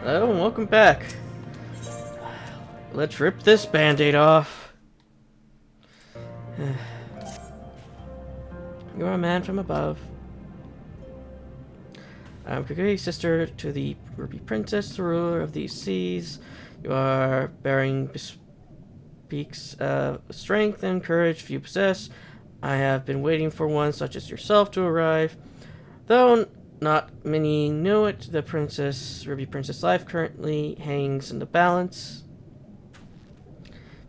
Hello and welcome back. Let's rip this band-aid off. You're a man from above. I'm Kaguri's sister to the Ruby Princess, the ruler of these seas. You are bearing bespeaks strength and courage few possess. I have been waiting for one such as yourself to arrive. Though not many know it, the Ruby Princess life currently hangs in the balance.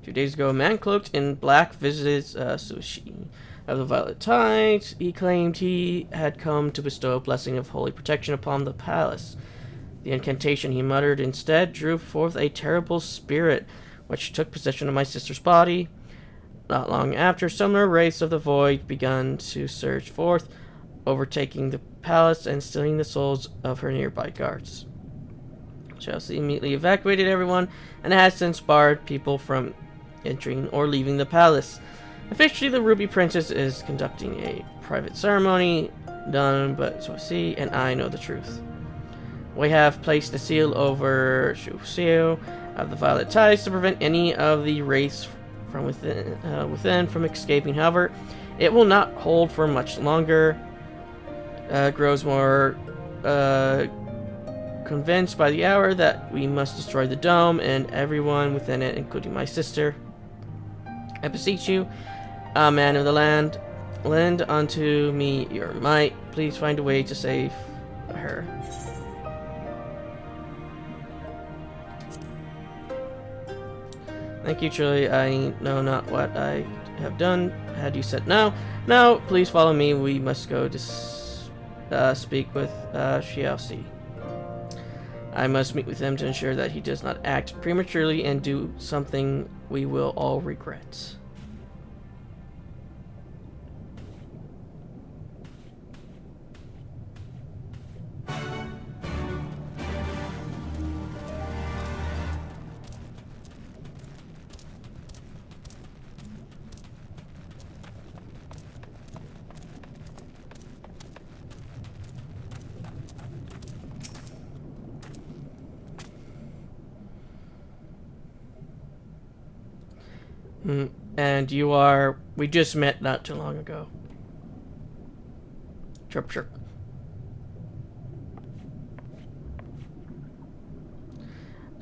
2 days ago, a man cloaked in black visited Sushi of the Violet Tides. He claimed he had come to bestow a blessing of holy protection upon the palace. The incantation he muttered instead drew forth a terrible spirit, which took possession of my sister's body. Not long after, similar wraiths of the void begun to surge forth, overtaking the palace and stealing the souls of her nearby guards. Chelsea immediately evacuated everyone and has since barred people from entering or leaving the palace. Officially, the Ruby Princess is conducting a private ceremony, none but Sushi and I know the truth. We have placed a seal over Shuseo of the Violet Tides to prevent any of the wraiths from within from escaping. However, it will not hold for much longer. Grows more convinced by the hour that we must destroy the dome and everyone within it, including my sister. I beseech you, man of the land, lend unto me your might. Please find a way to save her. Thank you, truly. I know not what I have done. Had you said no? No, please follow me. We must go to speak with Xiaoxi. I must meet with him to ensure that he does not act prematurely and do something we will all regret. And you are... We just met not too long ago. Chirp, chirp.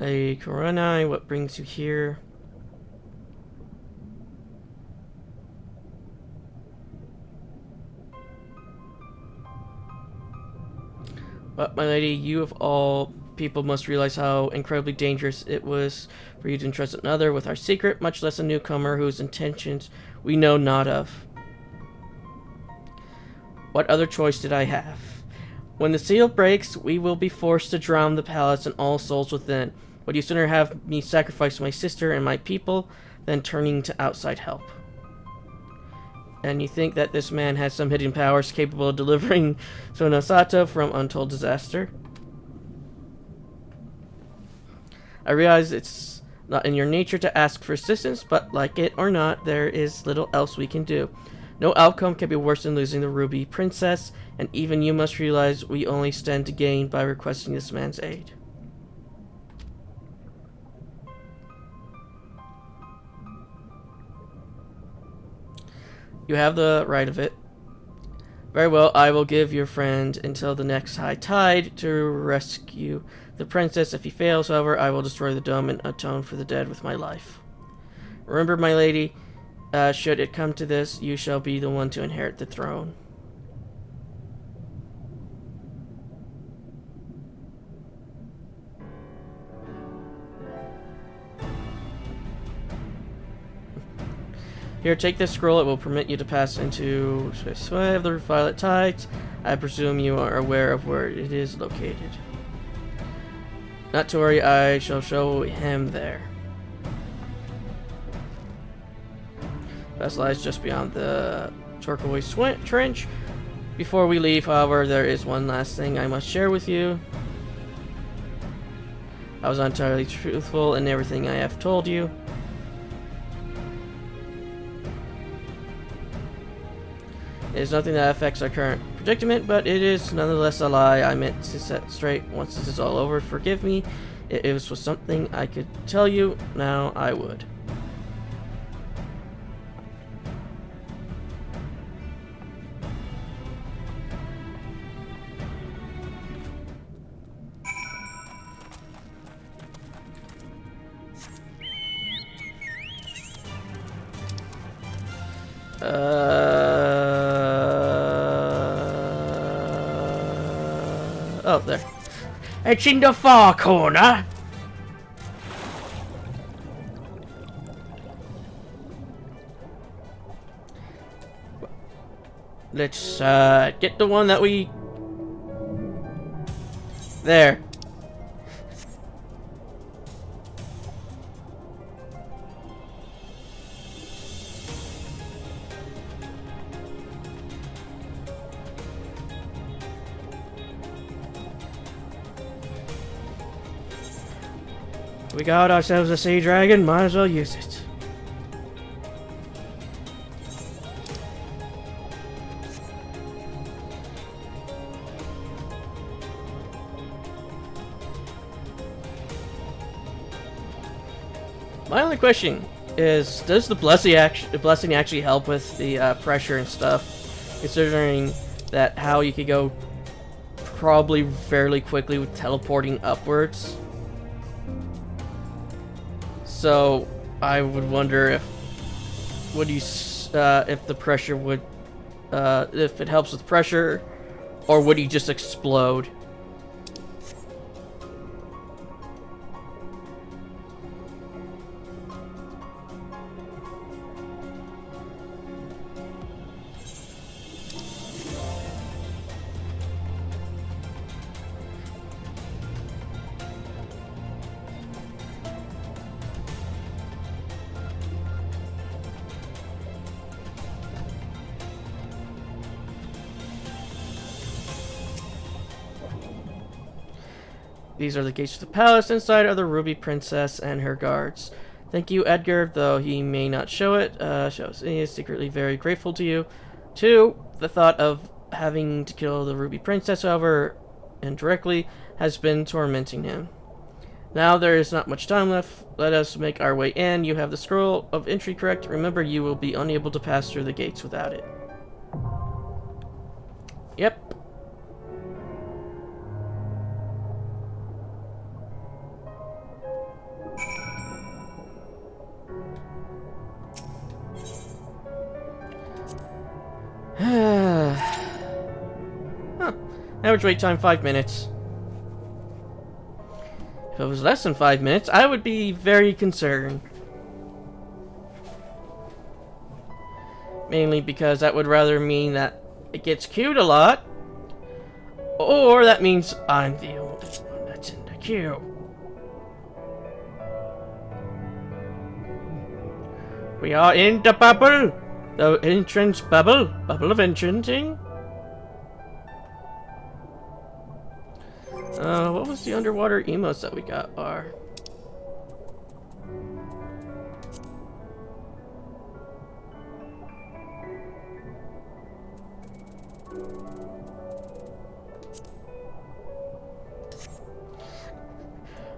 A Kurenai, what brings you here? But, my lady, you of all people must realize how incredibly dangerous it was for you to entrust another with our secret, much less a newcomer whose intentions we know not of. What other choice did I have? When the seal breaks, we will be forced to drown the palace and all souls within. Would you sooner have me sacrifice my sister and my people than turning to outside help? And you think that this man has some hidden powers capable of delivering Sonosato from untold disaster? I realize it's not in your nature to ask for assistance, but like it or not, there is little else we can do. No outcome can be worse than losing the Ruby Princess, and even you must realize we only stand to gain by requesting this man's aid. You have the right of it. Very well, I will give your friend until the next high tide to rescue the princess. If he fails, however, I will destroy the dome and atone for the dead with my life. Remember, my lady, should it come to this, you shall be the one to inherit the throne. Here, take this scroll. It will permit you to pass into of the Violet Tides. I presume you are aware of where it is located. Not to worry, I shall show him there. Vessel lies just beyond the turquoise trench. Before we leave, however, there is one last thing I must share with you. I was entirely truthful in everything I have told you. It is nothing that affects our current predicament, but it is nonetheless a lie I meant to set straight. Once this is all over, forgive me. If it was something I could tell you, now I would. Oh, there. It's in the far corner. Let's get the one that we... There. We got ourselves a sea dragon, might as well use it. My only question is, does the blessing actually help with the pressure and stuff? Considering that how you could go probably fairly quickly with teleporting upwards. So I would wonder if if the pressure would if it helps with pressure, or would he just explode? These are the gates to the palace. Inside are the Ruby Princess and her guards. Thank you, Edgar, though he may not show it. Shows he is secretly very grateful to you. 2. The thought of having to kill the Ruby Princess, however, indirectly, has been tormenting him. Now there is not much time left. Let us make our way in. You have the scroll of entry correct. Remember, you will be unable to pass through the gates without it. Yep. Huh. Average wait time 5 minutes. If it was less than 5 minutes, I would be very concerned. Mainly because that would rather mean that it gets queued a lot, or that means I'm the only one that's in the queue. We are in the bubble! The entrance bubble? Bubble of entrancing? What was the underwater emotes that we got are?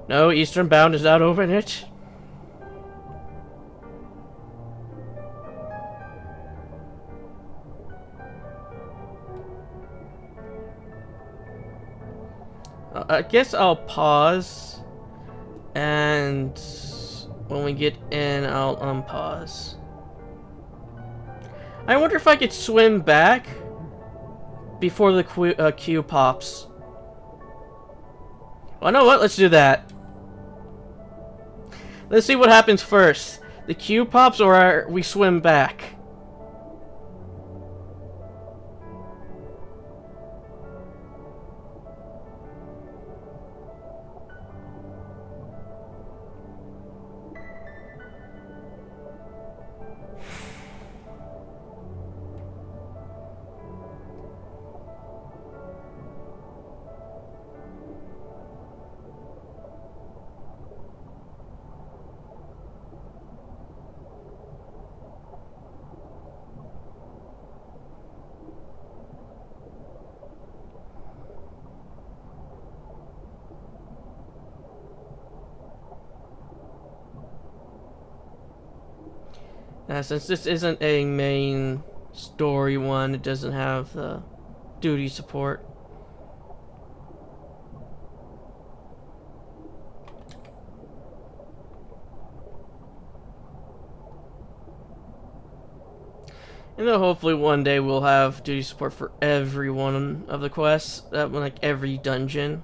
No, Eastern Bound is not open it. I guess I'll pause, and when we get in, I'll unpause. I wonder if I could swim back before the queue pops. Well, know what? Let's do that. Let's see what happens first. The queue pops, or we swim back. Since this isn't a main story one, it doesn't have the duty support. And then hopefully one day we'll have duty support for every one of the quests, like every dungeon.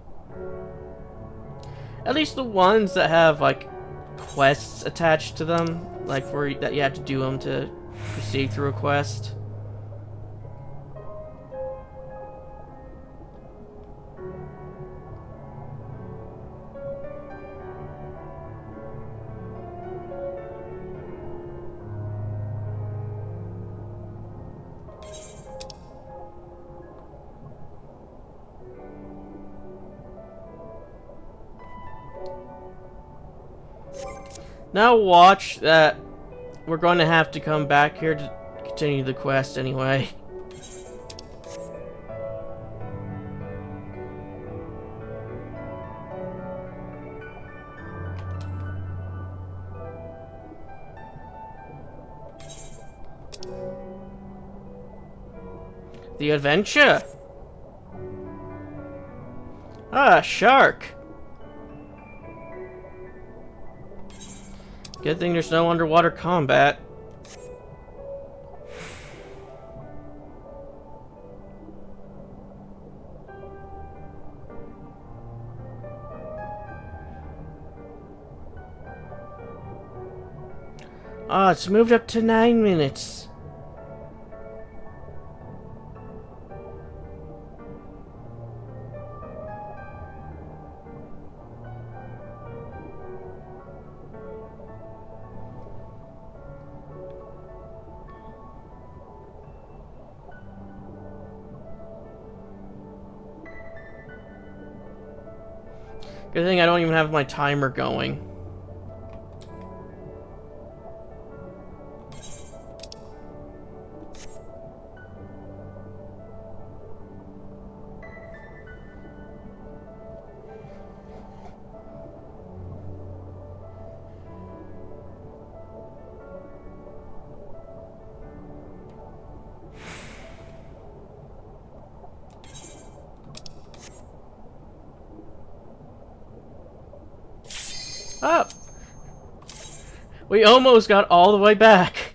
At least the ones that have like quests attached to them, like that you have to do them to proceed through a quest. Now watch that we're going to have to come back here to continue the quest anyway. The adventure! Ah, shark! Good thing there's no underwater combat. Ah, it's moved up to 9 minutes. Good thing I don't even have my timer going. Up! We almost got all the way back.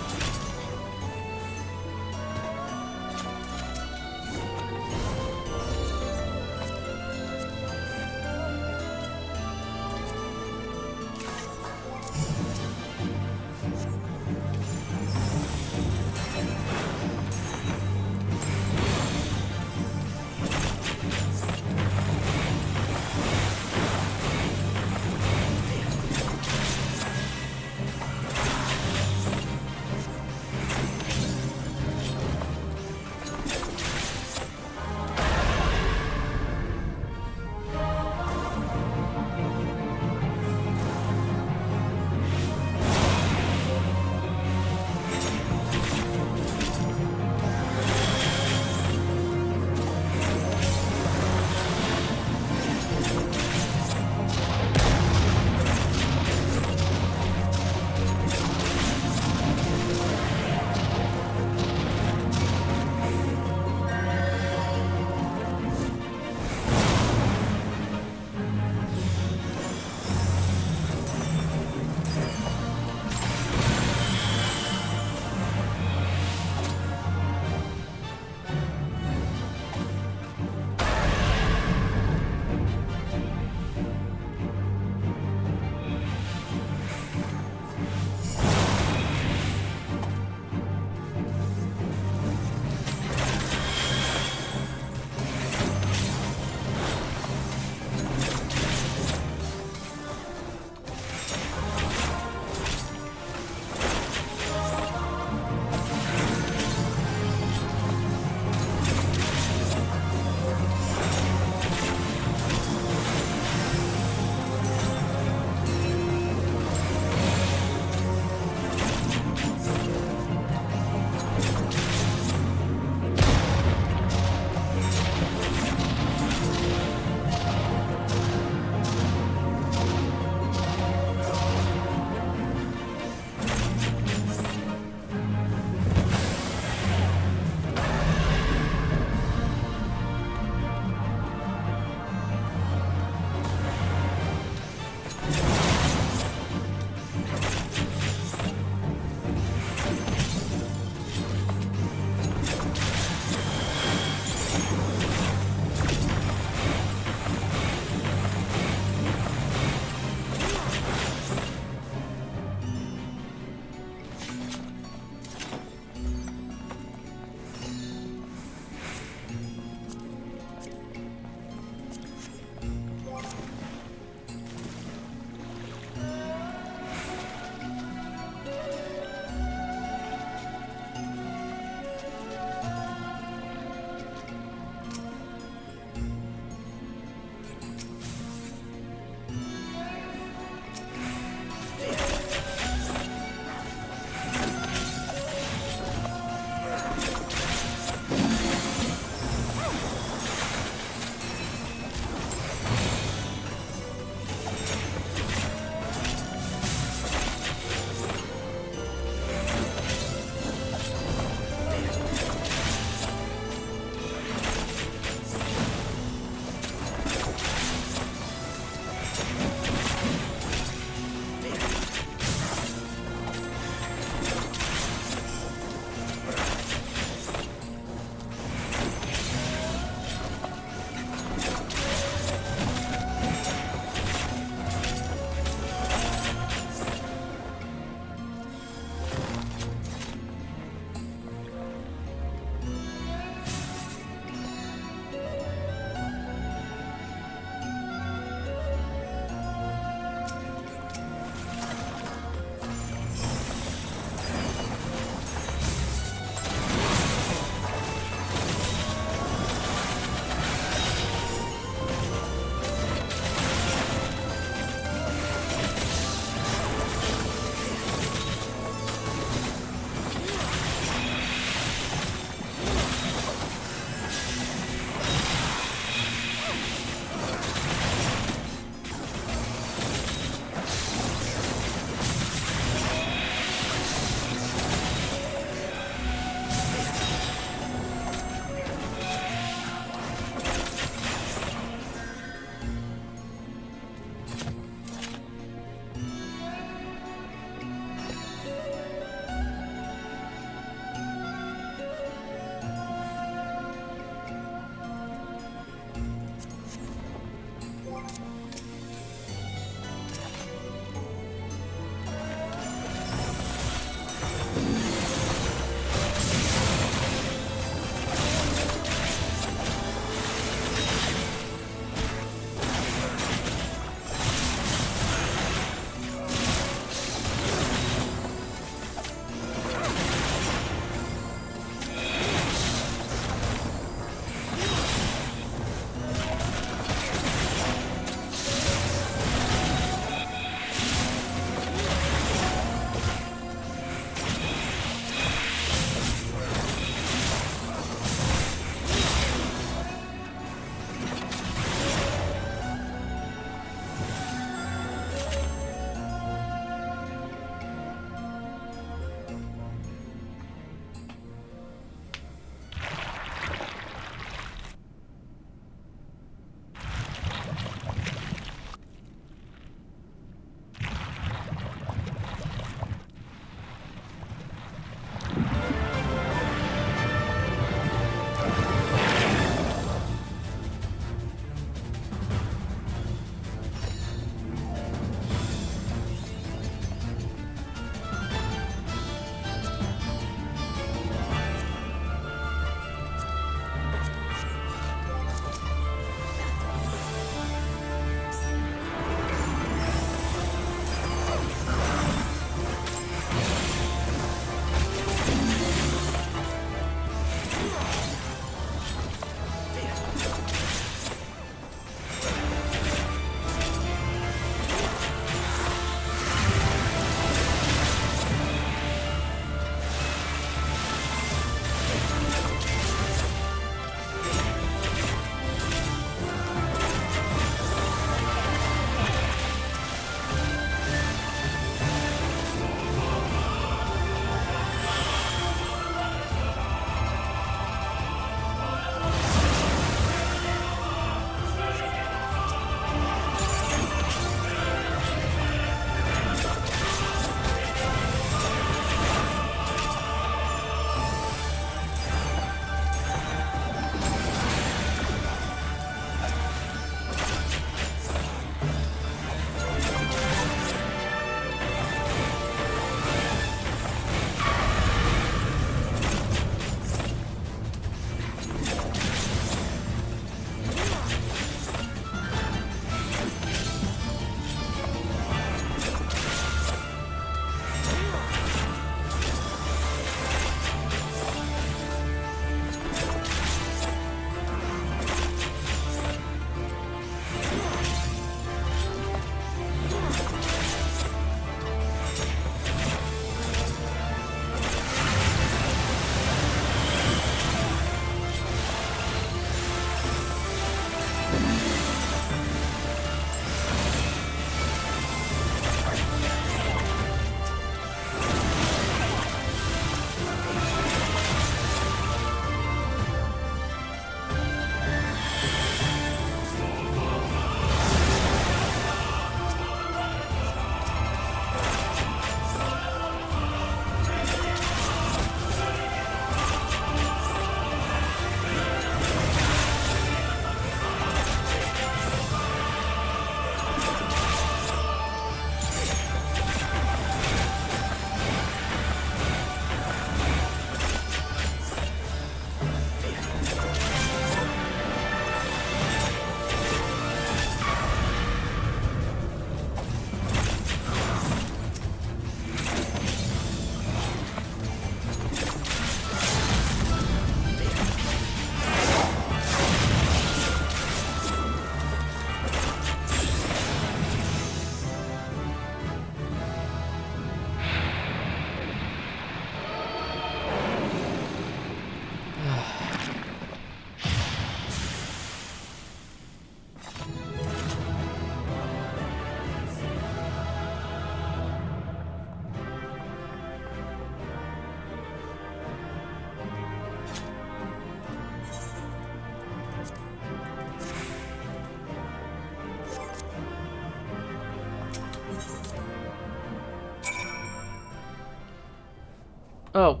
Oh,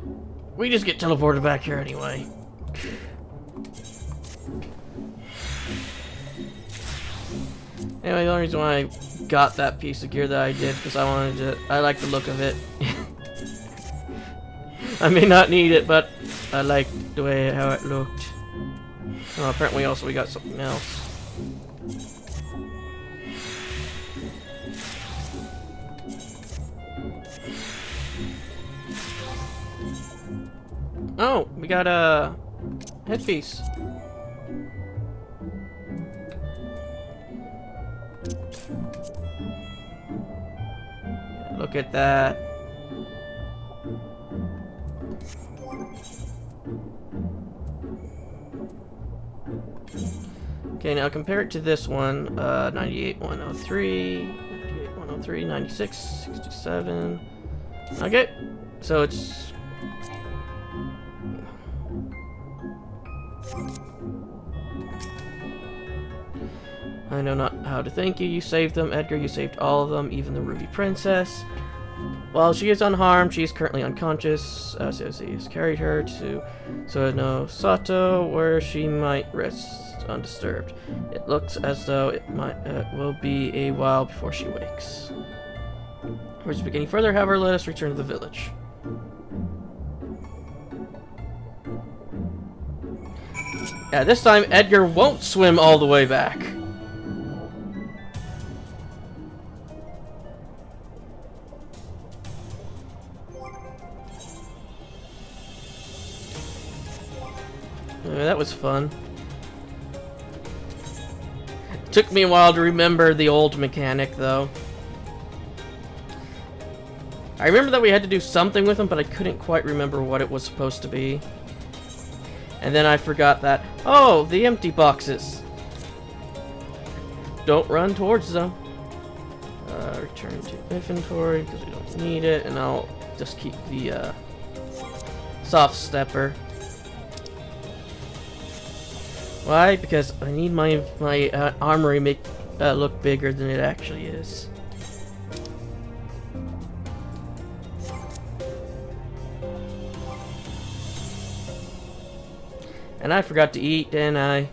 we just get teleported back here anyway. Anyway, the only reason why I got that piece of gear that I did because I like the look of it. I may not need it, but I like the way how it looked. Oh, apparently also we got something else. Oh, we got a headpiece. Look at that. Okay, now compare it to this one. 98, 103, 98, 103, 96, 67. Okay, so it's... I know not how to thank you. You saved them. Edgar, you saved all of them, even the Ruby Princess. While she is unharmed, she is currently unconscious. Suzy has carried her to Sono Sato, where she might rest undisturbed. It looks as though it will be a while before she wakes. We're just beginning further, however, let us return to the village. Yeah, this time Edgar won't swim all the way back. That was fun. Took me a while to remember the old mechanic, though. I remember that we had to do something with them, but I couldn't quite remember what it was supposed to be. And then I forgot that, oh, the empty boxes. Don't run towards them. Return to inventory, because we don't need it, and I'll just keep the soft stepper. Why? Because I need my armory make look bigger than it actually is. And I forgot to eat, didn't I?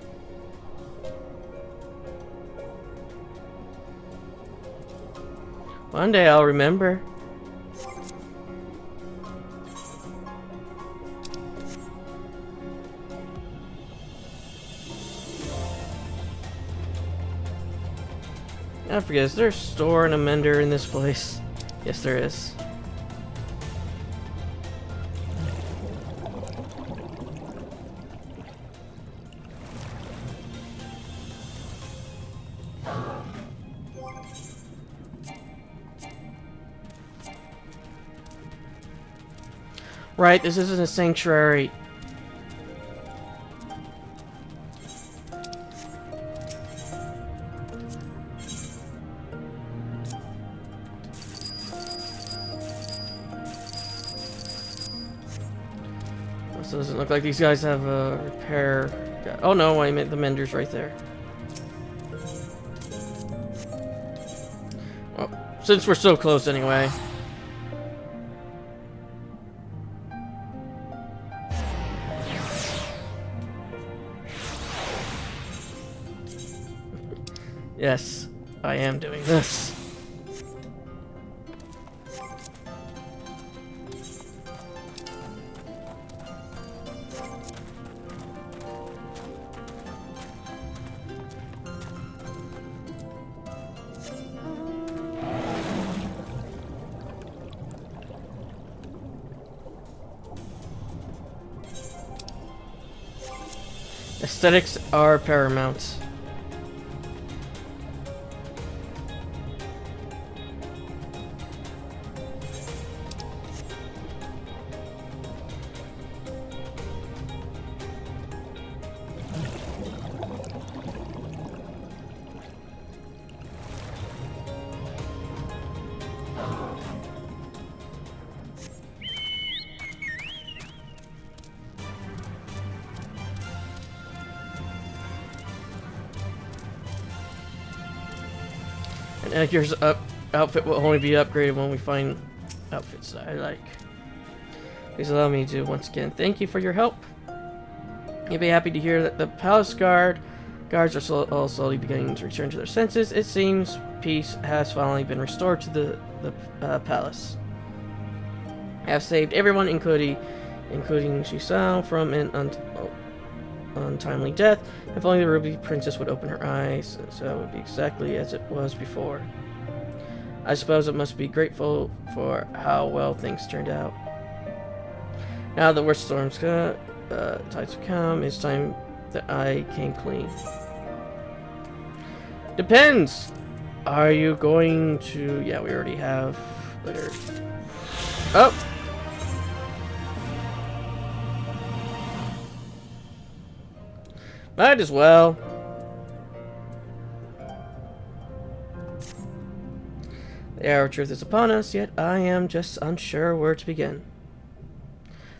One day I'll remember. I forget, is there a store and a mender in this place? Yes, there is. Right, this isn't a sanctuary. So doesn't look like these guys have a repair. Oh no, I meant the mender's right there. Well, since we're so close anyway. Yes, I am doing this. Aesthetics are paramount. And Edgar's outfit will only be upgraded when we find outfits that I like. Please allow me to once again thank you for your help. You'll be happy to hear that the palace guards are all slowly beginning to return to their senses. It seems peace has finally been restored to the palace. I have saved everyone, including Shisao, from an untimely death. If only the Ruby Princess would open her eyes, so it would be exactly as it was before. I suppose it must be grateful for how well things turned out. Now the worst storms tides have come, it's time that I came clean. Depends! Are you going to... Yeah, we already have... Oh! Might as well. The hour of truth is upon us, yet I am just unsure where to begin.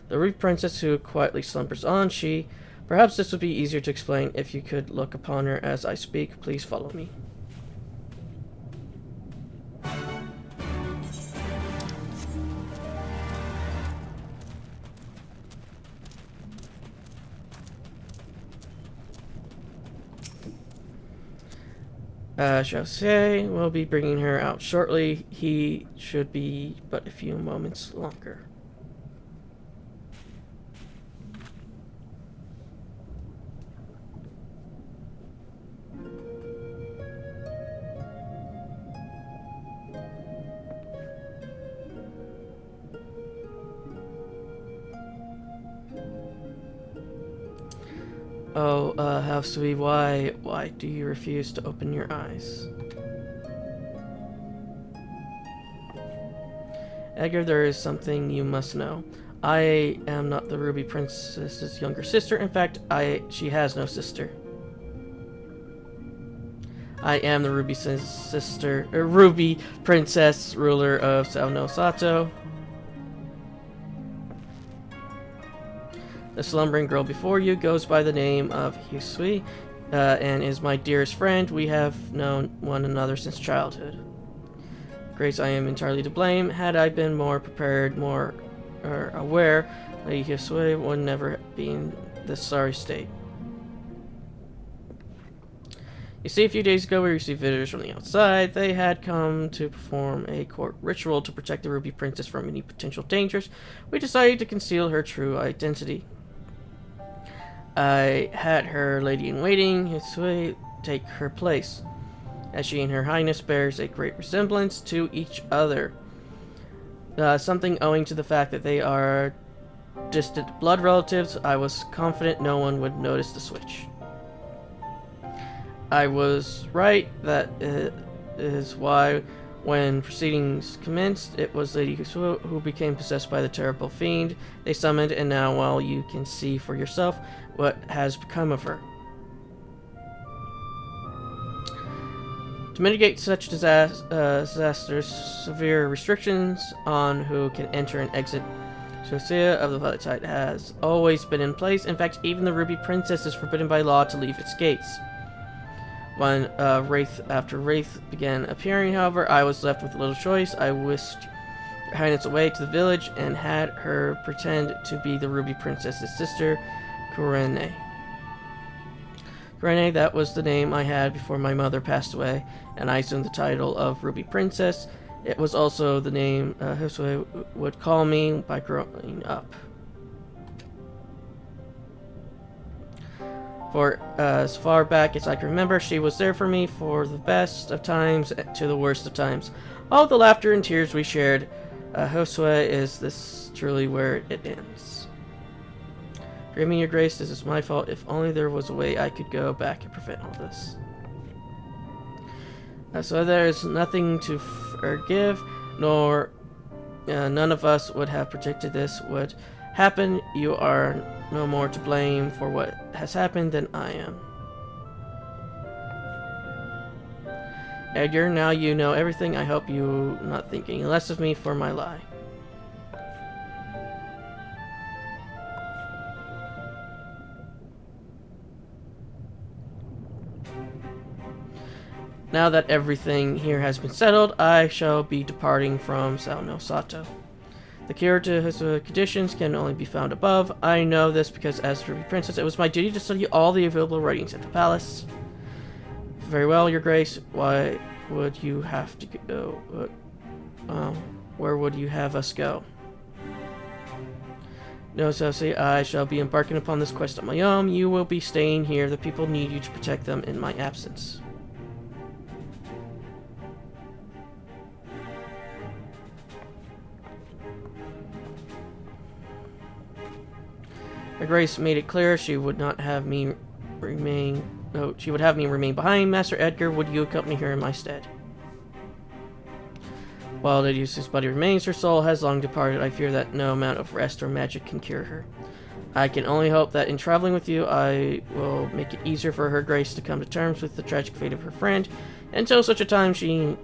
The Ruby Princess who quietly slumbers on, she... Perhaps this would be easier to explain if you could look upon her as I speak. Please follow me. Jose will be bringing her out shortly. He should be but a few moments longer. Oh, House Sweet, why do you refuse to open your eyes? Edgar, there is something you must know. I am not the Ruby Princess's younger sister. In fact, she has no sister. I am the Ruby Princess, ruler of Sao no Sato. The slumbering girl before you goes by the name of Hisui, and is my dearest friend. We have known one another since childhood. Grace, I am entirely to blame. Had I been more prepared, more aware, Lady Hisui would never be in this sorry state. You see, a few days ago we received visitors from the outside. They had come to perform a court ritual to protect the Ruby Princess from any potential dangers. We decided to conceal her true identity. I had her lady-in-waiting, Hisui, take her place, as she and her highness bears a great resemblance to each other. Something owing to the fact that they are distant blood relatives, I was confident no one would notice the switch. I was right. That is why, when proceedings commenced, it was Lady Hisui who became possessed by the terrible fiend they summoned, and now, well, you can see for yourself what has become of her. To mitigate such disasters, severe restrictions on who can enter and exit Socia of the Violet Tide has always been in place. In fact, even the Ruby Princess is forbidden by law to leave its gates. When wraith after wraith began appearing, however, I was left with little choice. I whisked Her Highness away to the village and had her pretend to be the Ruby Princess's sister, Kurene. Kurene, that was the name I had before my mother passed away, and I assumed the title of Ruby Princess. It was also the name Hisui would call me by growing up. For as far back as I can remember, she was there for me for the best of times to the worst of times. All the laughter and tears we shared. Hisui, is this truly where it ends? Forgive me, Your Grace, this is my fault. If only there was a way I could go back and prevent all this. So there is nothing to forgive, nor none of us would have predicted this would happen. You are no more to blame for what has happened than I am. Edgar, now you know everything. I hope you not think any less of me for my lie. Now that everything here has been settled, I shall be departing from Sao no Sato. The cure to his conditions can only be found above. I know this because as Ruby Princess, it was my duty to study all the available writings at the palace. Very well, Your Grace. Why would you have to go? Where would you have us go? No, Cersei, I shall be embarking upon this quest on my own. You will be staying here. The people need you to protect them in my absence. Her Grace made it clear she would not have me remain. No, she would have me remain behind. Master Edgar, would you accompany her in my stead? While Lady Eustace's body remains, her soul has long departed. I fear that no amount of rest or magic can cure her. I can only hope that in traveling with you, I will make it easier for Her Grace to come to terms with the tragic fate of her friend. Until such a time, she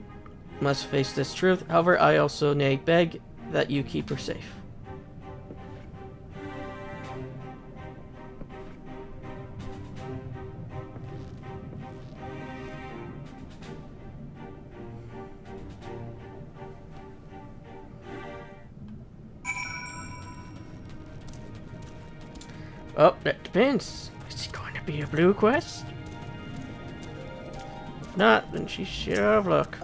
must face this truth. However, I also beg that you keep her safe. Oh, that depends. Is it going to be a blue quest? If not, then she's shit out of luck.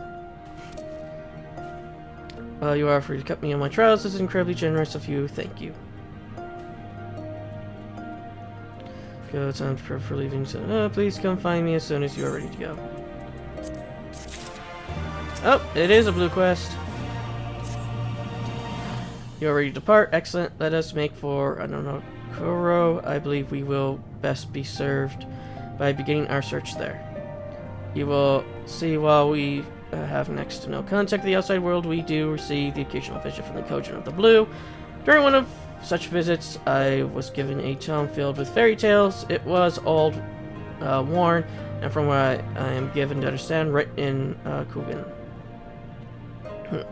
You are free to cut me on my trials. This is incredibly generous of you. Thank you. Go, time for leaving. So, please come find me as soon as you are ready to go. Oh, it is a blue quest. You are ready to depart. Excellent. Let us make for, I don't know, Koro. I believe we will best be served by beginning our search there. You will see while we have next to no contact with the outside world, we do receive the occasional visit from the Cogent of the Blue. During one of such visits, I was given a tome filled with fairy tales. It was old, worn, and from what I am given to understand, written in Kugan.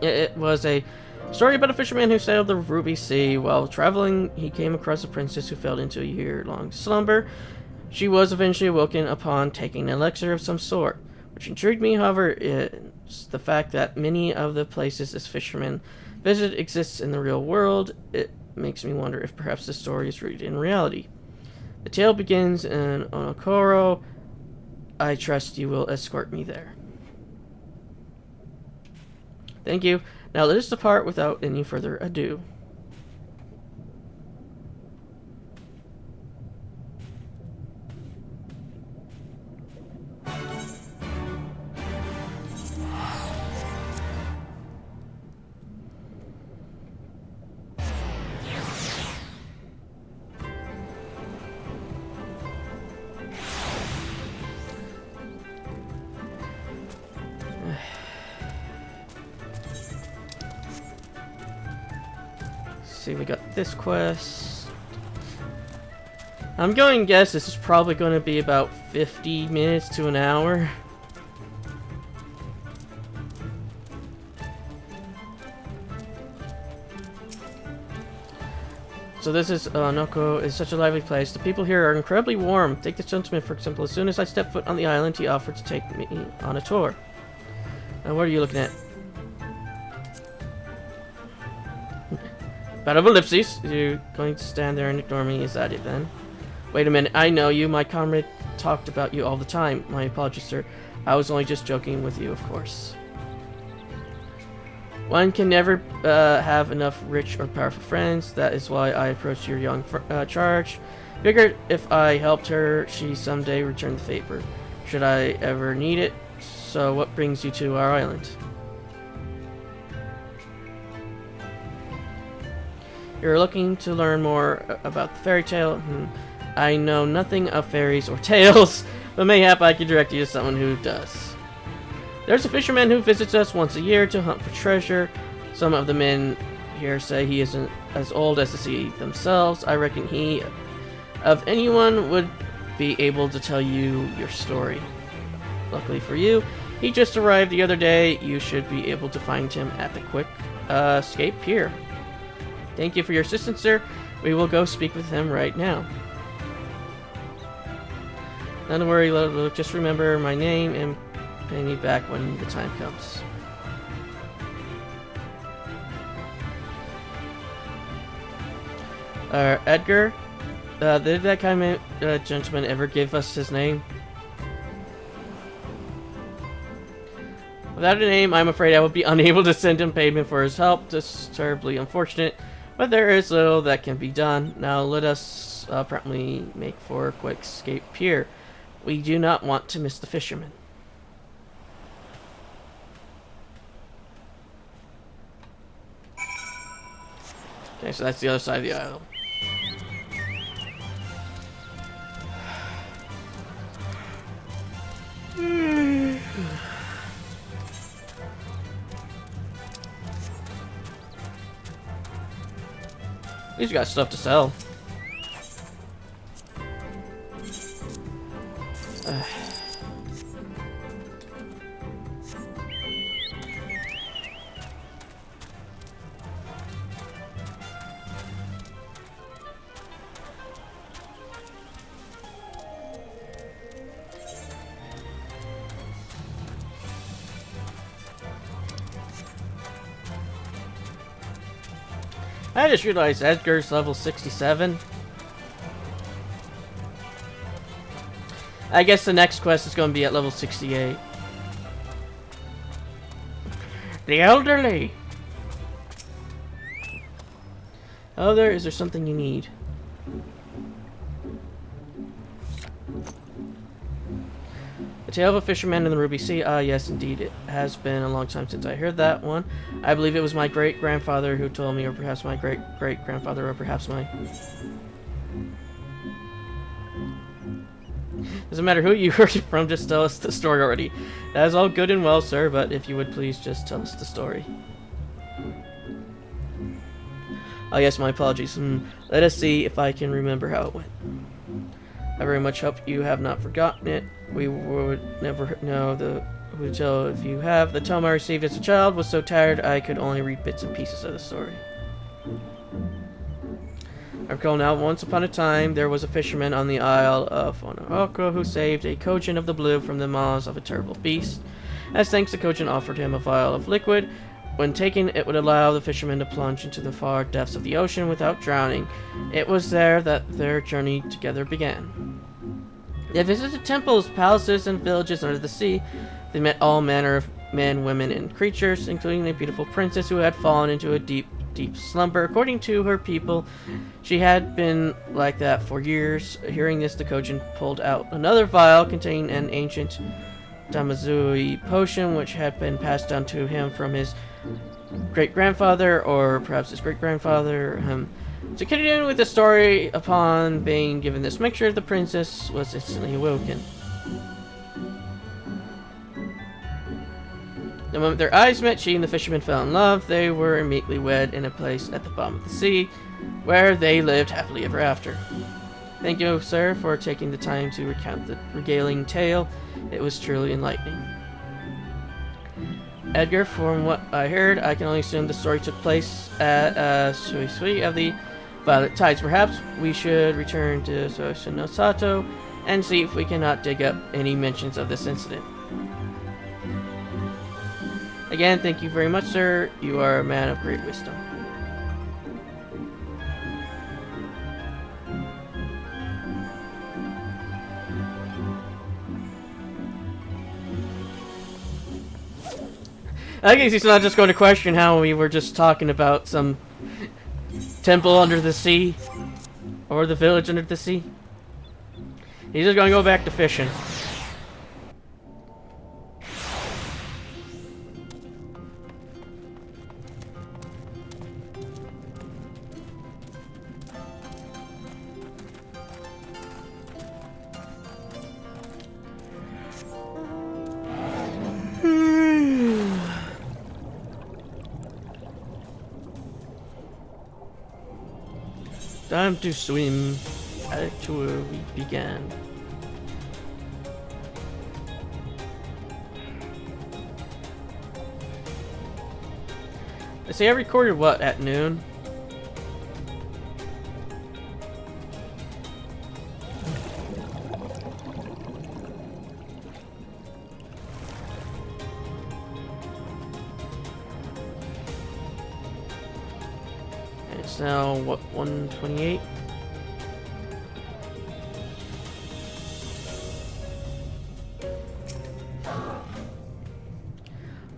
It was a story about a fisherman who sailed the Ruby Sea. While traveling, he came across a princess who fell into a year-long slumber. She was eventually awoken upon taking an elixir of some sort. Which intrigued me, however, is the fact that many of the places this fisherman visited exists in the real world. It makes me wonder if perhaps the story is rooted in reality. The tale begins in Onokoro. I trust you will escort me there. Thank you. Now let us depart without any further ado. See, we got this quest. I'm going to guess this is probably going to be about 50 minutes to an hour. So this is, Noko is such a lively place. The people here are incredibly warm. Take this gentleman, for example. As soon as I step foot on the island, he offered to take me on a tour. Now, what are you looking at? Out of ellipses. You're going to stand there and ignore me. Is that it then? Wait a minute. I know you. My comrade talked about you all the time. My apologies, sir. I was only just joking with you, of course. One can never have enough rich or powerful friends. That is why I approached your young charge. Figured if I helped her, she someday return the favor. Should I ever need it. So what brings you to our island? You're looking to learn more about the fairy tale? I know nothing of fairies or tales, but mayhap I could direct you to someone who does. There's a fisherman who visits us once a year to hunt for treasure. Some of the men here say he isn't as old as the sea themselves. I reckon he, of anyone, would be able to tell you your story. Luckily for you, he just arrived the other day. You should be able to find him at the Quick Escape Pier. Thank you for your assistance, sir. We will go speak with him right now. Not to worry, look, just remember my name and pay me back when the time comes. Edgar, did that kind of gentleman ever give us his name? Without a name, I'm afraid I would be unable to send him payment for his help. This is terribly unfortunate, but there is little that can be done. Now let us promptly make for a quick escape here. We do not want to miss the fisherman. Okay, so that's the other side of the island. At least you got stuff to sell. I just realized Edgar's level 67. I guess the next quest is going to be at level 68. The elderly! Oh, is there something you need? A Tale of a Fisherman in the Ruby Sea. Ah, yes, indeed. It has been a long time since I heard that one. I believe it was my great-grandfather who told me, or perhaps my great-great-grandfather, or perhaps my... Doesn't matter who you heard it from, just tell us the story already. That is all good and well, sir, but if you would please just tell us the story. Oh, yes, my apologies. Let us see if I can remember how it went. I very much hope you have not forgotten it. We would never know who to tell if you have. The tome I received as a child was so tired I could only read bits and pieces of the story. I recall now, once upon a time, there was a fisherman on the Isle of Onoroko who saved a Kojin of the Blue from the maws of a terrible beast. As thanks, the Kojin offered him a vial of liquid. When taken, it would allow the fisherman to plunge into the far depths of the ocean without drowning. It was there that their journey together began. They visited temples, palaces, and villages under the sea. They met all manner of men, women, and creatures, including a beautiful princess who had fallen into a deep slumber. According to her people, she had been like that for years. Hearing this, the Kojin pulled out another vial containing an ancient Damazui potion, which had been passed down to him from his great-grandfather, or perhaps his great-grandfather. To continue with the story, upon being given this mixture, the princess was instantly awoken. The moment their eyes met, she and the fisherman fell in love. They were immediately wed in a place at the bottom of the sea, where they lived happily ever after. Thank you, sir, for taking the time to recount the regaling tale. It was truly enlightening. Edgar, from what I heard, I can only assume the story took place at Sui of the Violet Tides. Perhaps we should return to Sosunosato and see if we cannot dig up any mentions of this incident. Again, thank you very much, sir. You are a man of great wisdom. I guess he's not just going to question how we were just talking about some temple under the sea, or the village under the sea. He's just going to go back to fishing. Time to swim. Back to where we began. They say I recorded what at noon? It's now, what, 128?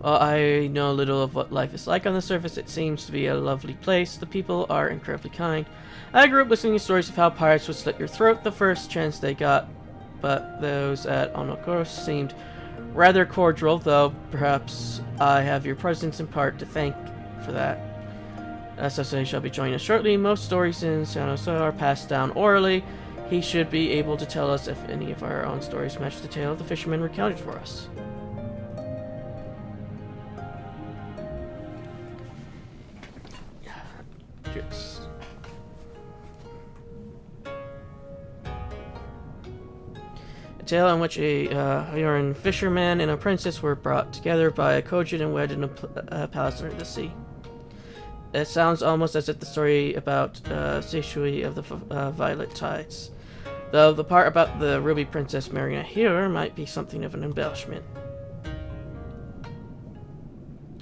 Well, I know little of what life is like on the surface. It seems to be a lovely place. The people are incredibly kind. I grew up listening to stories of how pirates would slit your throat the first chance they got, but those at Onokos seemed rather cordial, though perhaps I have your presence in part to thank for that. Sasai shall be joining us shortly. Most stories in Sanosa are passed down orally. He should be able to tell us if any of our own stories match the tale of the fisherman recounted for us. Yes. A tale in which a Hyoran fisherman and a princess were brought together by a Kojin and wed in a palace under the sea. It sounds almost as if the story about Seishui of the Violet Tides, though the part about the Ruby Princess marrying a hero might be something of an embellishment.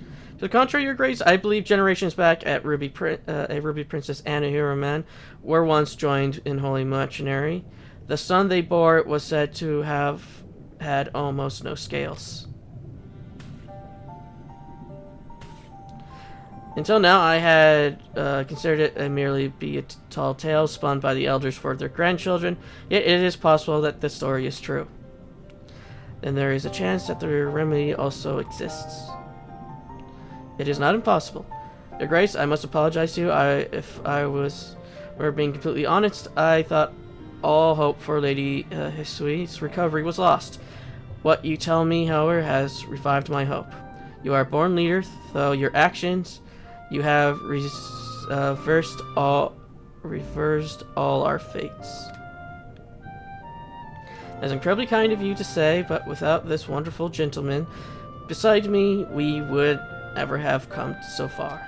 To the contrary, Your Grace, I believe generations back a Ruby Princess and a hero man were once joined in holy matrimony. The son they bore was said to have had almost no scales. Until now, I had considered it merely be a tall tale spun by the elders for their grandchildren, yet it is possible that this story is true. Then there is a chance that the remedy also exists. It is not impossible. Your Grace, I must apologize to you. If I were being completely honest, I thought all hope for Lady Hisui's recovery was lost. What you tell me, however, has revived my hope. You are a born leader, though your actions, you have reversed all our fates. That's incredibly kind of you to say, but without this wonderful gentleman beside me, we would ever have come so far.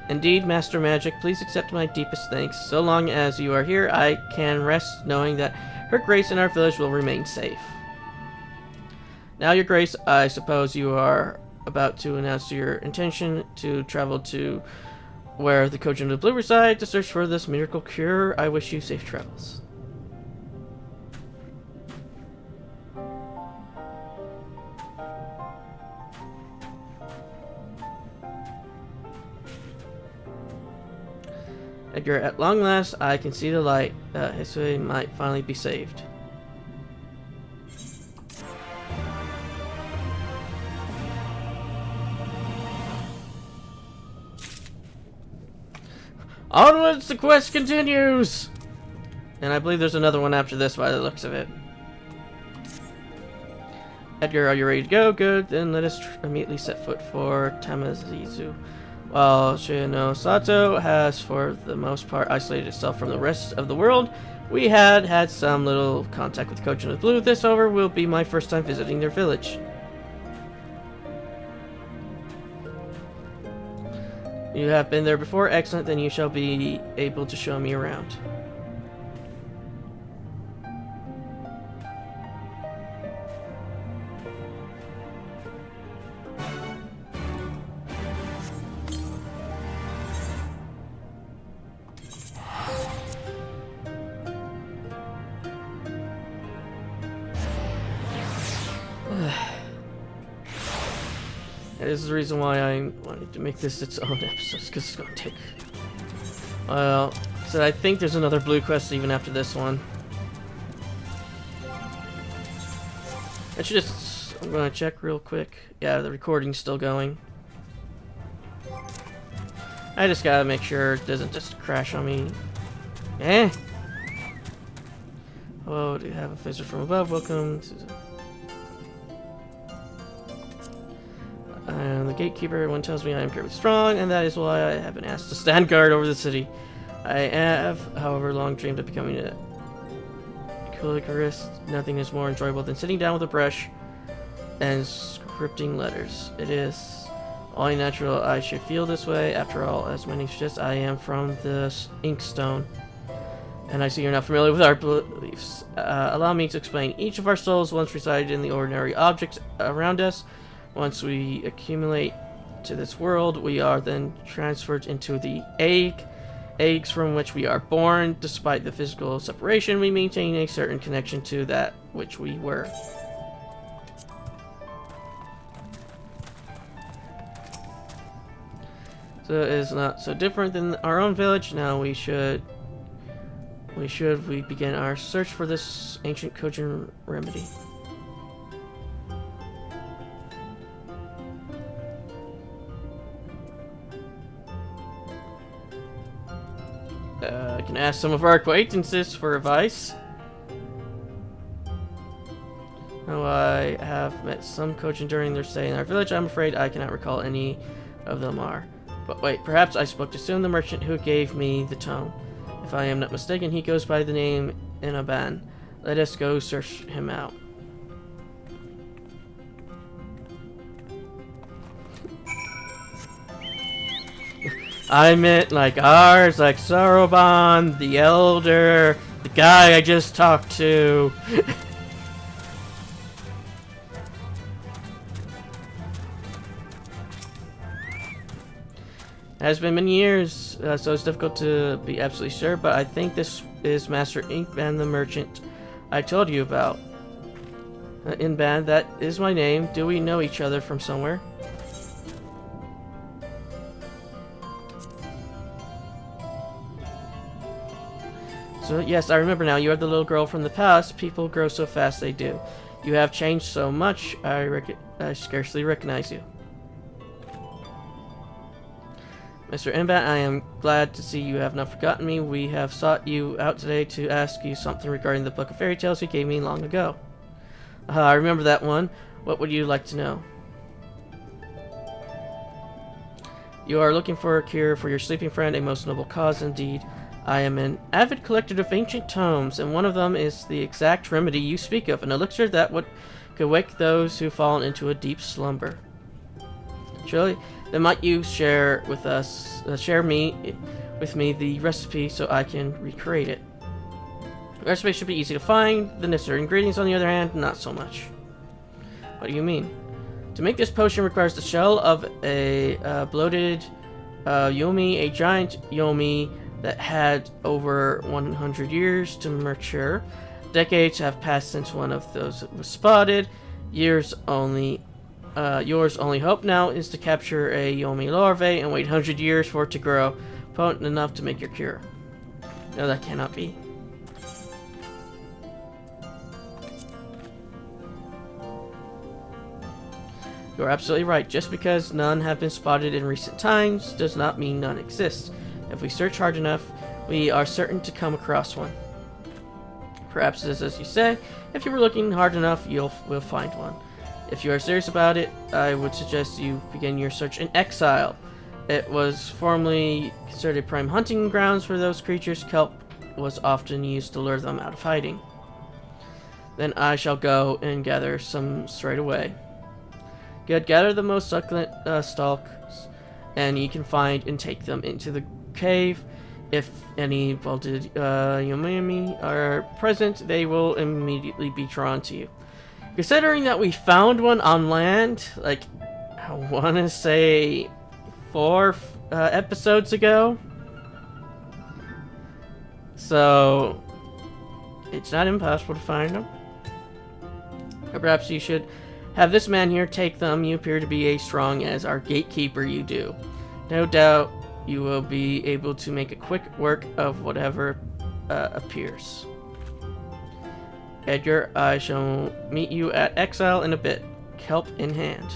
Indeed, Master Magic, please accept my deepest thanks. So long as you are here, I can rest knowing that Her Grace and our village will remain safe. Now, Your Grace, I suppose you are about to announce your intention to travel to where the Kojin of the Blue reside to search for this miracle cure. I wish you safe travels. Edgar, at long last, I can see the light. Hisui might finally be saved. Onwards, the quest continues! And I believe there's another one after this by the looks of it. Edgar, are you ready to go? Good, then let us immediately set foot for Tamazizu. While Shino Sato has, for the most part, isolated itself from the rest of the world, we had some little contact with Kojin of Blue. This, however, will be my first time visiting their village. You have been there before? Excellent, then you shall be able to show me around. This is the reason why I wanted to make this its own episode, because it's going to take... Well, so I think there's another blue quest even after this one. I should just... I'm going to check real quick. Yeah, the recording's still going. I just gotta make sure it doesn't just crash on me. Eh? Hello, do you have a visitor from above? Welcome to... And the gatekeeper, everyone tells me I am very strong, and that is why I have been asked to stand guard over the city. I have, however, long dreamed of becoming a calligrapher. Nothing is more enjoyable than sitting down with a brush and scripting letters. It is only natural I should feel this way. After all, as many suggest, I am from the Inkstone. And I see you're not familiar with our beliefs. Allow me to explain. Each of our souls once resided in the ordinary objects around us. Once we accumulate to this world, we are then transferred into the eggs from which we are born. Despite the physical separation, we maintain a certain connection to that which we were. So it is not so different than our own village. Now we begin our search for this ancient Kojin remedy. I can ask some of our acquaintances for advice. Though I have met some Kojin during their stay in our village, I'm afraid I cannot recall any of them are. But wait, perhaps I spoke to Sun, the merchant who gave me the tome. If I am not mistaken, he goes by the name Inaban. Let us go search him out. I meant like ours, like Saruban, the Elder, the guy I just talked to. It has been many years, so it's difficult to be absolutely sure, but I think this is Master Inkban the merchant I told you about. Inkban, that is my name. Do we know each other from somewhere? So yes, I remember now. You are the little girl from the past. People grow so fast they do. You have changed so much, I scarcely recognize you. Mr. Imbat, I am glad to see you have not forgotten me. We have sought you out today to ask you something regarding the book of fairy tales you gave me long ago. I remember that one. What would you like to know? You are looking for a cure for your sleeping friend, a most noble cause indeed. I am an avid collector of ancient tomes, and one of them is the exact remedy you speak of, an elixir that could wake those who've fallen into a deep slumber. Surely, then might you share with me the recipe so I can recreate it. The recipe should be easy to find. The necessary ingredients, on the other hand, not so much. What do you mean? To make this potion requires the shell of a bloated yomi, a giant yomi that had over 100 years to mature. Decades have passed since one of those was spotted. Yours only hope now is to capture a yomi larvae and wait 100 years for it to grow potent enough to make your cure. No, that cannot be. You're absolutely right. Just because none have been spotted in recent times does not mean none exist. If we search hard enough, we are certain to come across one. Perhaps it is as you say. If you were looking hard enough, we'll find one. If you are serious about it, I would suggest you begin your search in exile. It was formerly considered prime hunting grounds for those creatures. Kelp was often used to lure them out of hiding. Then I shall go and gather some straight away. Good, gather the most succulent stalks, and you can find and take them into the cave. If any bolted yomi are present, they will immediately be drawn to you. Considering that we found one on land, like, I want to say 4 episodes ago, so it's not impossible to find them. Or perhaps you should have this man here take them. You appear to be as strong as our gatekeeper you do. No doubt you will be able to make a quick work of whatever appears. Edgar, I shall meet you at Exile in a bit, kelp in hand.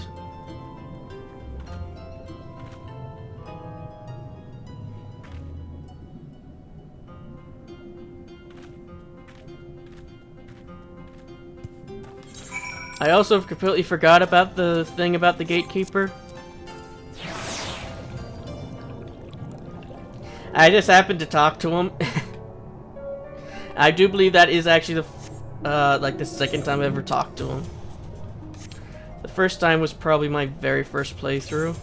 I also completely forgot about the thing about the gatekeeper. I just happened to talk to him. I do believe that is actually the second time I ever talked to him. The first time was probably my very first playthrough.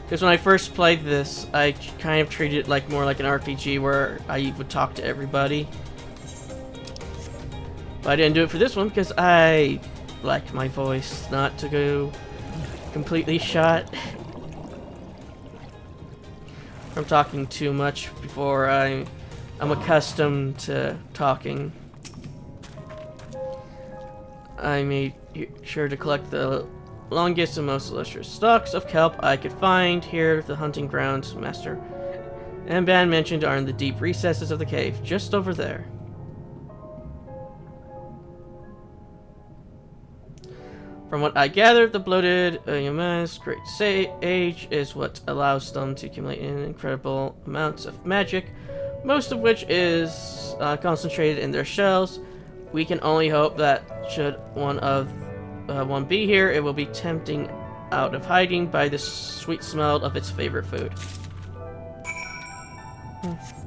Because when I first played this, I kind of treated it like more like an RPG where I would talk to everybody. But I didn't do it for this one because I like my voice not to go completely shot from talking too much before I'm accustomed to talking. I made sure to collect the longest and most illustrious stalks of kelp I could find. Here, the hunting grounds Master Amban mentioned are in the deep recesses of the cave, just over there. From what I gathered, the bloated Yama's great age is what allows them to accumulate incredible amounts of magic, most of which is concentrated in their shells. We can only hope that should one be here, it will be tempting out of hiding by the sweet smell of its favorite food.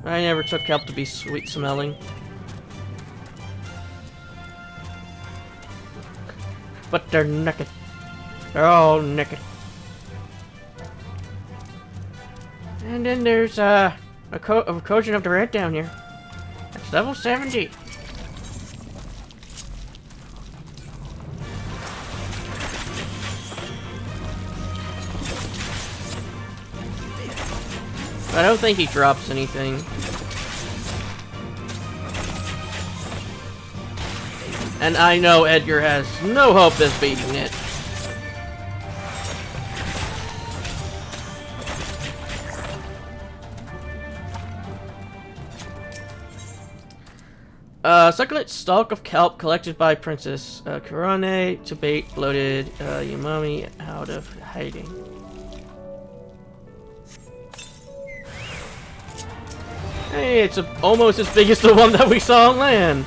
I never took kelp to be sweet smelling. But they're naked. They're all naked. And then there's a Recursion of the Red down here. That's level 70. I don't think he drops anything. And I know Edgar has no hope of beating it. Succulent stalk of kelp collected by Princess Kurane to bait bloated Yamami out of hiding. Hey, it's almost as big as the one that we saw on land.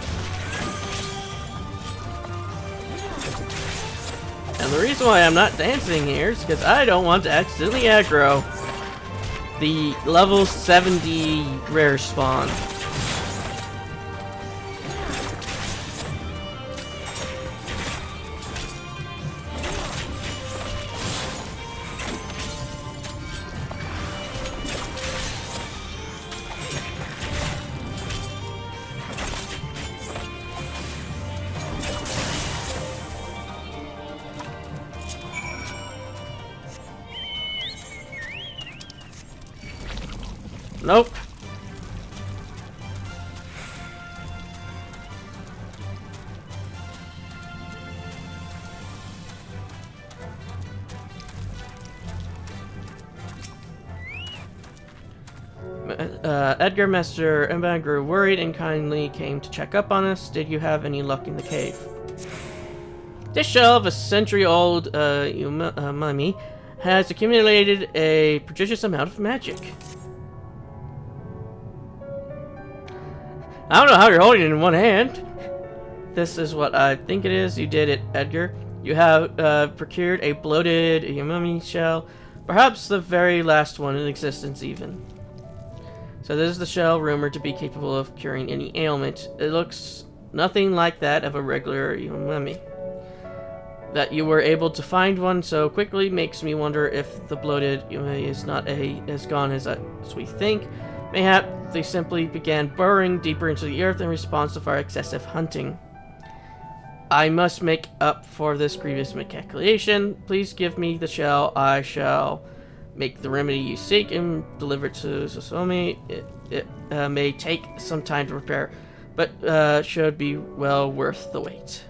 And the reason why I'm not dancing here is because I don't want to accidentally aggro the level 70 rare spawn. Nope. Edgar, Master Emban grew worried and kindly came to check up on us. Did you have any luck in the cave? This shell of a century-old mummy has accumulated a prodigious amount of magic. I don't know how you're holding it in one hand. This is what I think it is. You did it, Edgar. You have procured a bloated Yamami shell, perhaps the very last one in existence even. So this is the shell rumored to be capable of curing any ailment. It looks nothing like that of a regular Yamami. That you were able to find one so quickly makes me wonder if the bloated Yamami is not as gone as we think. Mayhap they simply began burrowing deeper into the earth in response to our excessive hunting. I must make up for this grievous miscalculation. Please give me the shell. I shall make the remedy you seek and deliver it to Susomi. It may take some time to prepare, but should be well worth the wait.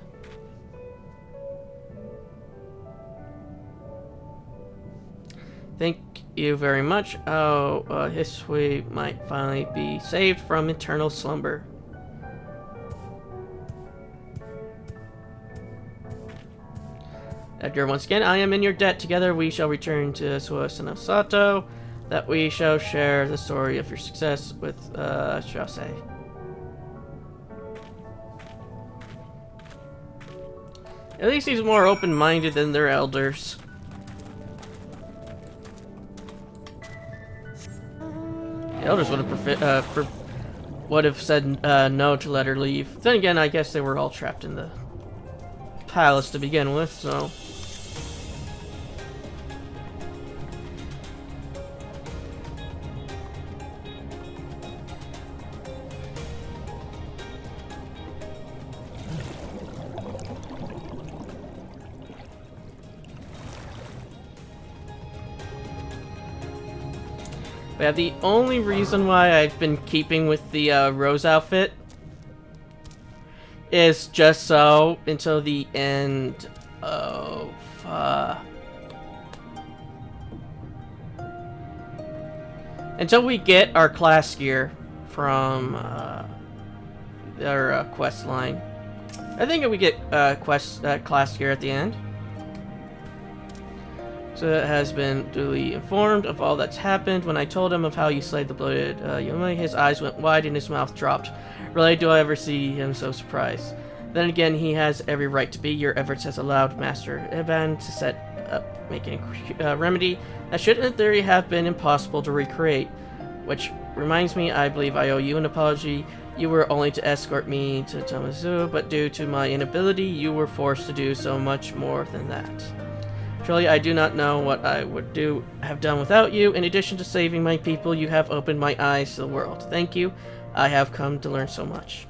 Thank you very much. Oh, Hisui might finally be saved from eternal slumber. Edgar, once again, I am in your debt. Together we shall return to Suasana Sato, that we shall share the story of your success with Shase. At least he's more open-minded than their elders. The elders would have said no to let her leave. Then again, I guess they were all trapped in the palace to begin with, so... Yeah, the only reason why I've been keeping with the Rose outfit is just so until the end of until we get our class gear from our quest line. I think we get class gear at the end. So it has been duly informed of all that's happened. When I told him of how you slayed the bloated Yumi, his eyes went wide and his mouth dropped. Rarely do I ever see him so surprised. Then again, he has every right to be. Your efforts has allowed Master Iban to set up making a remedy that should in theory have been impossible to recreate. Which reminds me, I believe I owe you an apology. You were only to escort me to Tomazu, but due to my inability, you were forced to do so much more than that. Truly, I do not know what I would have done without you. In addition to saving my people, you have opened my eyes to the world. Thank you. I have come to learn so much.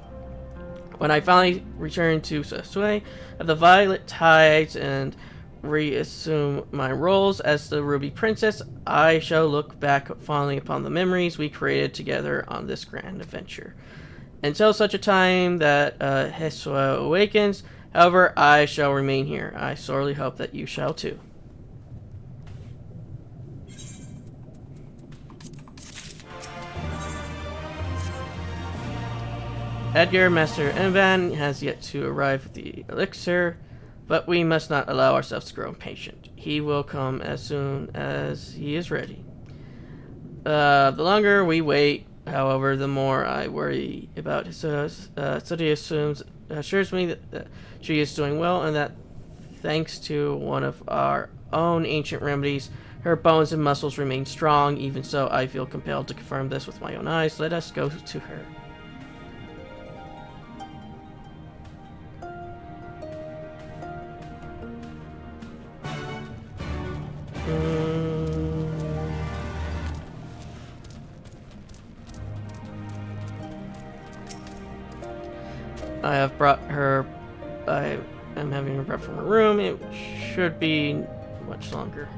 When I finally return to Sasue of the Violet Tides and reassume my roles as the Ruby Princess, I shall look back fondly upon the memories we created together on this grand adventure. Until such a time that Hisua awakens, however, I shall remain here. I sorely hope that you shall too. Edgar, Master Envan, has yet to arrive with the elixir, but we must not allow ourselves to grow impatient. He will come as soon as he is ready. The longer we wait, however, the more I worry about his study assures me that she is doing well, and that thanks to one of our own ancient remedies, her bones and muscles remain strong. Even so, I feel compelled to confirm this with my own eyes. Let us go to her. I have brought her. I am having her brought from her room. It should be much longer.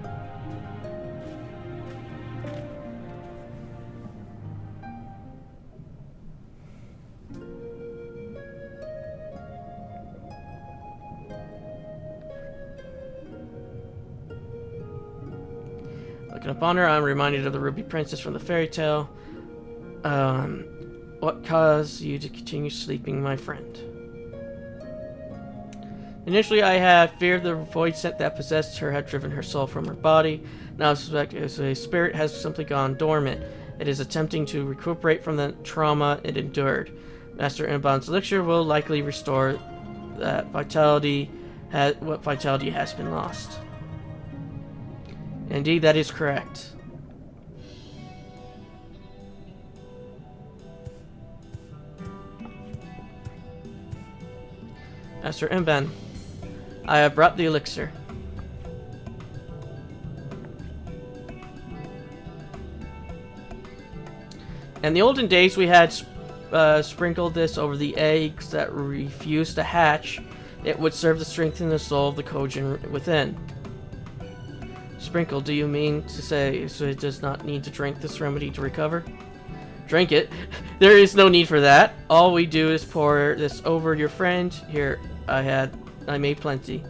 Looking upon her, I'm reminded of the Ruby Princess from the fairy tale. What caused you to continue sleeping, my friend? Initially, I had feared the void scent that possessed her had driven her soul from her body. Now I suspect a spirit has simply gone dormant. It is attempting to recuperate from the trauma it endured. Master Enban's elixir will likely restore that vitality, what vitality has been lost. Indeed, that is correct. Master Enban, I have brought the elixir. In the olden days, we had sprinkled this over the eggs that refused to hatch. It would serve to strengthen the soul of the Kojin within. Sprinkle, do you mean to say so it does not need to drink this remedy to recover? Drink it? There is no need for that. All we do is pour this over your friend. Here, I made plenty.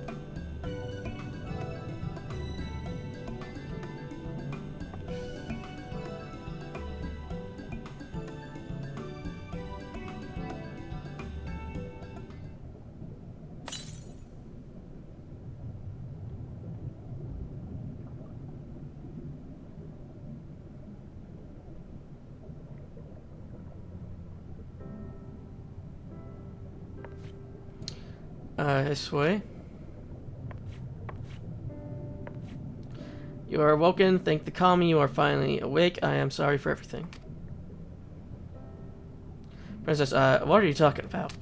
This way. You are awoken. Thank the kami. You are finally awake. I am sorry for everything. Princess, what are you talking about?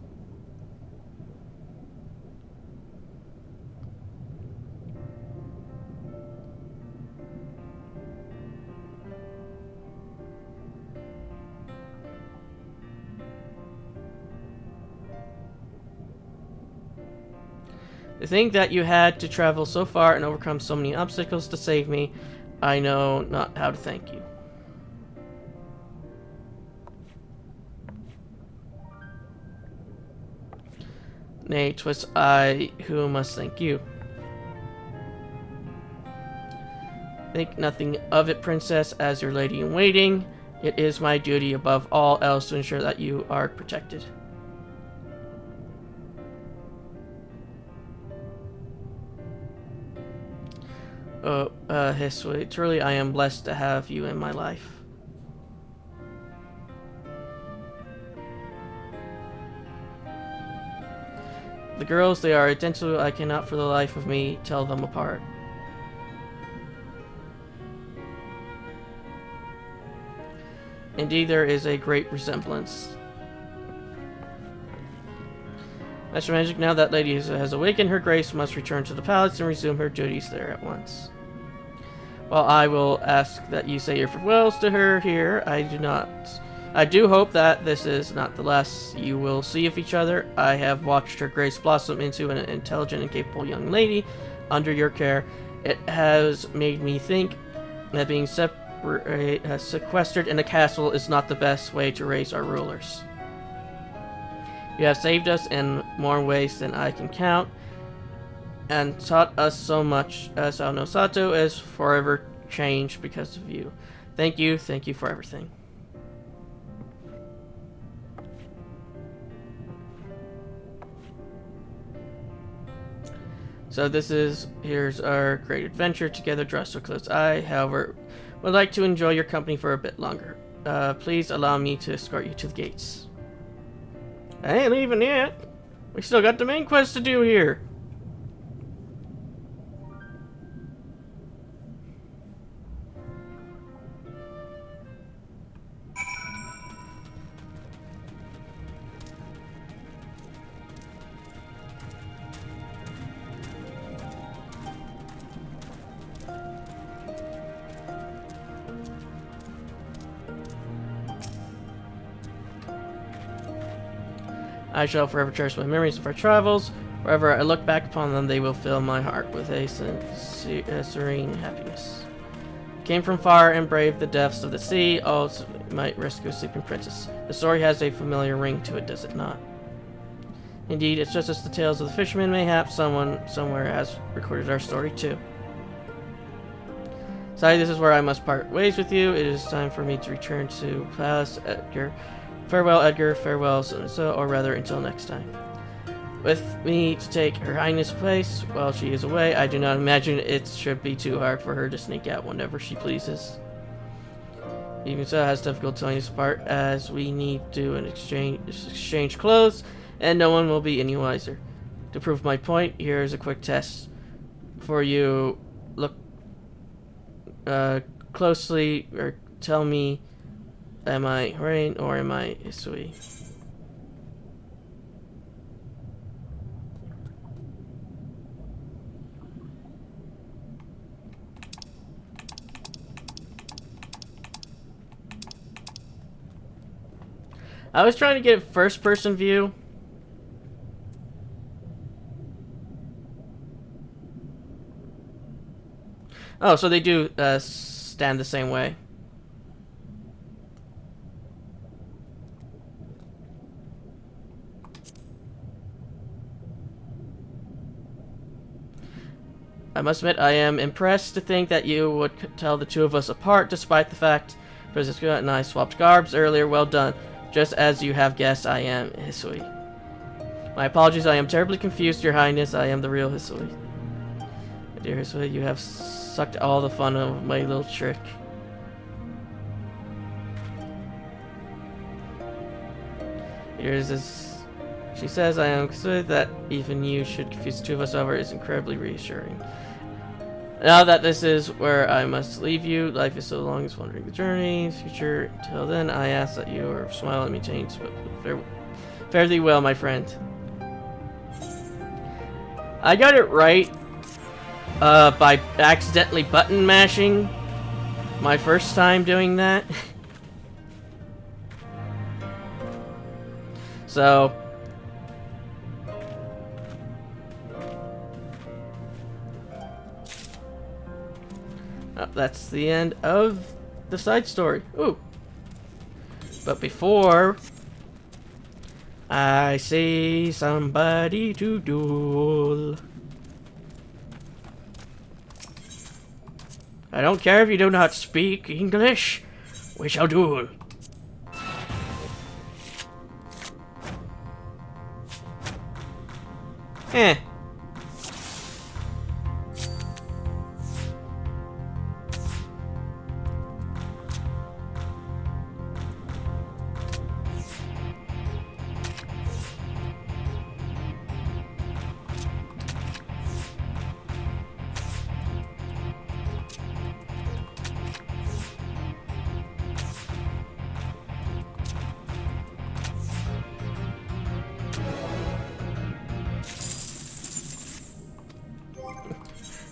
To think that you had to travel so far and overcome so many obstacles to save me, I know not how to thank you. Nay, 'twas I who must thank you. Think nothing of it, princess, as your lady-in-waiting. It is my duty above all else to ensure that you are protected. Oh, Hisui, truly I am blessed to have you in my life. The girls, they are identical. I cannot for the life of me tell them apart. Indeed, there is a great resemblance. Master Magic, now that lady has awakened, her grace must return to the palace and resume her duties there at once. While I will ask that you say your farewells to her here, I do hope that this is not the last you will see of each other. I have watched her grace blossom into an intelligent and capable young lady under your care. It has made me think that being sequestered in a castle is not the best way to raise our rulers. You have saved us in more ways than I can count, and taught us so much, as Sato is forever changed because of you. Thank you for everything. So here's our great adventure together, dressed so close. I, however, would like to enjoy your company for a bit longer. Please allow me to escort you to the gates. I ain't leaving yet. We still got the main quest to do here. I shall forever cherish my memories of our travels. Wherever I look back upon them, they will fill my heart with a serene happiness. Came from far and braved the depths of the sea, also might rescue a sleeping princess. The story has a familiar ring to it, does it not? Indeed, it's just as the tales of the fishermen. Mayhap someone somewhere has recorded our story too. Sorry, this is where I must part ways with you. It is time for me to return to Palace Edgar. Farewell, Edgar. Farewell, so, or rather, until next time. With me to take Her Highness' place while she is away, I do not imagine it should be too hard for her to sneak out whenever she pleases. Even so, it has difficult telling us apart, as we need to exchange clothes, and no one will be any wiser. To prove my point, here is a quick test for you. Look closely, or tell me, am I Rain or am I Hisui? I was trying to get a first-person view. Oh, so they do stand the same way. I must admit, I am impressed to think that you would tell the two of us apart, despite the fact Francisco and I swapped garbs earlier. Well done. Just as you have guessed, I am Hisui. My apologies, I am terribly confused, Your Highness. I am the real Hisui. My dear Hisui, you have sucked all the fun of my little trick. Here's this. She says I am Hisui, that even you should confuse the two of us over is incredibly reassuring. Now that this is where I must leave you, life is so long as wandering the journey, future. Till then, I ask that you smile at me, change, but fare thee well, my friend. I got it right by accidentally button mashing my first time doing that. So that's the end of the side story. Ooh. But before I see somebody to duel. I don't care if you do not speak English. We shall duel. Eh.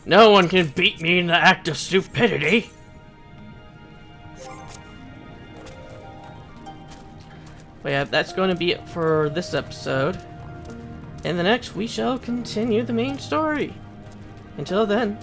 No one can beat me in the act of stupidity. But yeah, that's going to be it for this episode. In the next, we shall continue the main story. Until then,